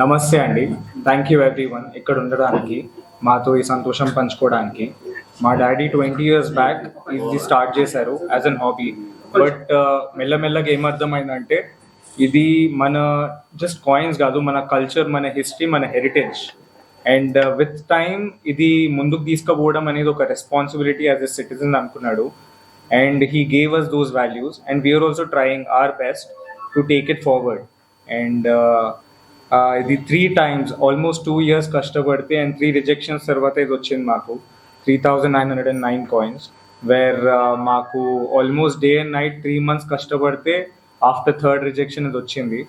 నమస్తే అండి. Thank you everyone ఇక్కడ ఉండడానికి, మాతో ఈ సంతోషం పంచుకోవడానికి. మా డాడీ 20 years బ్యాక్ ఇది స్టార్ట్ చేశారు యాజ్ అన్ హాబీ. బట్ మెల్లమెల్లగా ఏమర్థమైందంటే ఇది మన జస్ట్ కాయిన్స్ కాదు, మన కల్చర్, మన హిస్టరీ, మన హెరిటేజ్. అండ్ విత్ టైమ్ ఇది ముందుకు తీసుకుపోవడం అనేది ఒక రెస్పాన్సిబిలిటీ యాజ్ ఎ సిటిజన్ అనుకున్నాడు. And he gave us those values and we're also trying our best to take it forward. And ఇది 3 times ఆల్మోస్ట్ 2 years కష్టపడితే అండ్ 3 rejections తర్వాత ఇది వచ్చింది మాకు 3,909 coins, వేర్ మాకు almost day and night 3 months కష్టపడితే after third rejection ఇది వచ్చింది.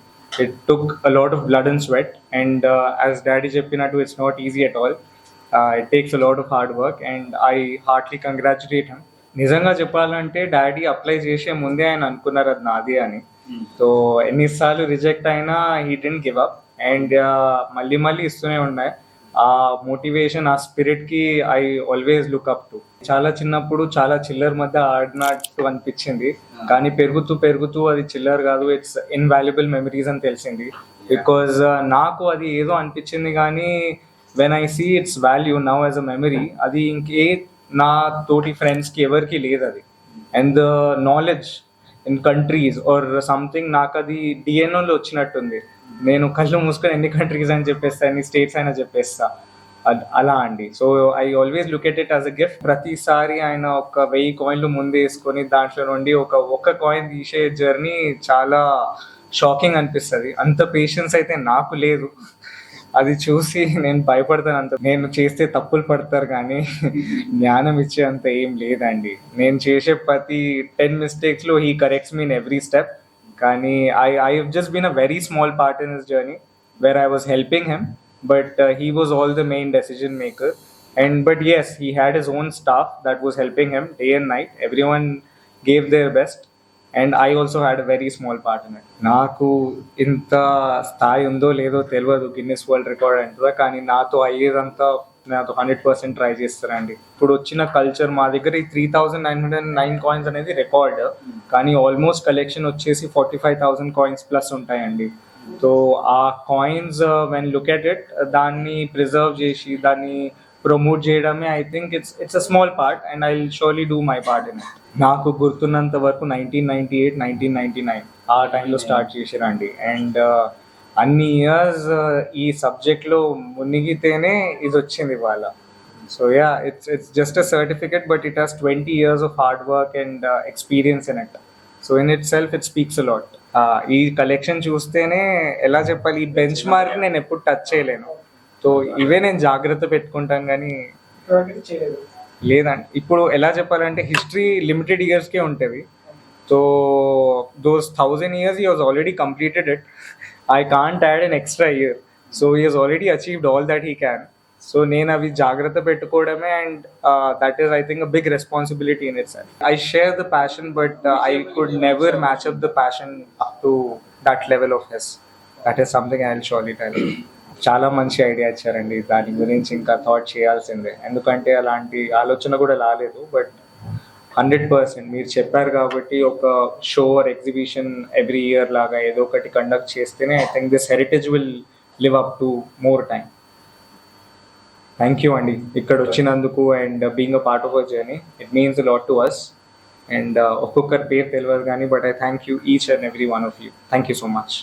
It took a lot of blood and sweat and as daddy చెప్పినట్టు it's not easy at all. It takes a lot of hard work and I heartily congratulate him. నిజంగా చెప్పాలంటే daddy apply చేసే ముందే ఆయన అనుకున్నారు అది నాది అని. సో ఎన్నిసార్లు రిజెక్ట్ అయినా he didn't give up and మళ్ళీ మళ్ళీ ఇస్తూనే ఉన్నాయి. ఆ మోటివేషన్, ఆ స్పిరిట్ కి I always look up to. చాలా చిన్నప్పుడు చాలా చిల్లర్ మధ్య ఆడినట్టు అనిపించింది, కానీ పెరుగుతూ పెరుగుతూ అది చిల్లర్ కాదు, ఇట్స్ ఇన్వాల్యుబుల్ మెమరీస్ అని తెలిసింది. బికాజ్ నాకు అది ఏదో అనిపించింది, కానీ when I see its value now as a memory, అది ఇంకే నా తోటి ఫ్రెండ్స్కి ఎవరికి లేదు అది. And the knowledge in countries or something నాకు అది డిఎన్ఓలో వచ్చినట్టుంది. నేను కళ్ళు మూసుకొని ఎన్ని కంట్రీస్ అని చెప్పేస్తా, ఎన్ని స్టేట్స్ అయినా చెప్పేస్తా, అలా అండి. So I always look at it as a gift. ప్రతిసారి ఆయన ఒక 1000 coins ముందు వేసుకొని దాంట్లో నుండి ఒక్క కాయిన్ తీసే జర్నీ చాలా షాకింగ్ అనిపిస్తుంది. అంత పేషెన్స్ అయితే నాకు లేదు. అది చూసి నేను భయపడతాను. అంత నేను చేస్తే తప్పులు పడతారు కానీ జ్ఞానం ఇచ్చే అంత ఏం లేదండి. నేను చేసే ప్రతి 10 mistakesలో he corrects me in every step. కానీ I have just been a very small part in his journey where I was helping him, but he was all the main decision maker. But yes, he had his own staff that was helping him day and night. Everyone gave their best and I also had a very small part in it. నాకు ఇంత స్థాయి ఉందో లేదో తెలియదు Guinness world record అంటారా, కానీ నాతో అయ్యేదంతా నాతో 100% ట్రై చేస్తారండి. ఇప్పుడు వచ్చిన కల్చర్ మా దగ్గర ఈ 3,909 coins అనేది రికార్డ్, కానీ ఆల్మోస్ట్ కలెక్షన్ వచ్చేసి 45,000 coins ప్లస్ ఉంటాయండి. సో ఆ coins when look at it, దాన్ని ప్రిజర్వ్ చేసి దాన్ని ప్రమోట్ చేయడమే I think it's a small part and I will surely do my part in it. నాకు గుర్తున్నంత వరకు 1998, 1999 ఆ టైంలో స్టార్ట్ చేసిరండి. అండ్ అన్ని ఇయర్స్ ఈ సబ్జెక్ట్లో మునిగితేనే ఇది వచ్చింది ఇవాళ. So yeah, it's just a certificate, but it has 20 years of hard work and experience in it. So in it self it speaks a lot. ఈ కలెక్షన్ చూస్తేనే ఎలా చెప్పాలి, ఈ బెంచ్ మార్క్ నేను ఎప్పుడు టచ్ చేయలేను. సో ఇవే నేను జాగ్రత్త పెట్టుకుంటాను, కానీ లేదండి. ఇప్పుడు ఎలా చెప్పాలంటే హిస్టరీ లిమిటెడ్ ఇయర్స్కే ఉంటుంది. So those 1,000 years he has already completed it. I can't add an extra year. So he has already achieved all that he can. So నేను అవి జాగ్రత్త పెట్టుకోవడమే, and that is I think a big responsibility in itself. I share the passion, but I could never match up the passion up to that level of his. That is something I'll surely tell you. చాలా మంచి idea ఇచ్చారండి, దాని గురించి ఇంకా thought చేయాల్సిందే. ఎందుకంటే అలాంటి ఆలోచన కూడా రాలేదు. బట్ 100% మీరు చెప్పారు కాబట్టి ఒక show or exhibition every year లాగా ఏదో ఒకటి కండక్ట్ చేస్తేనే I think this heritage will live up to more time. Thank you అండి ఇక్కడ వచ్చినందుకు and being a part of our journey. It means a lot to us. And ఒక్కొక్కరి పేరు తెలియదు కానీ but I thank you each and every one of you. Thank you so much.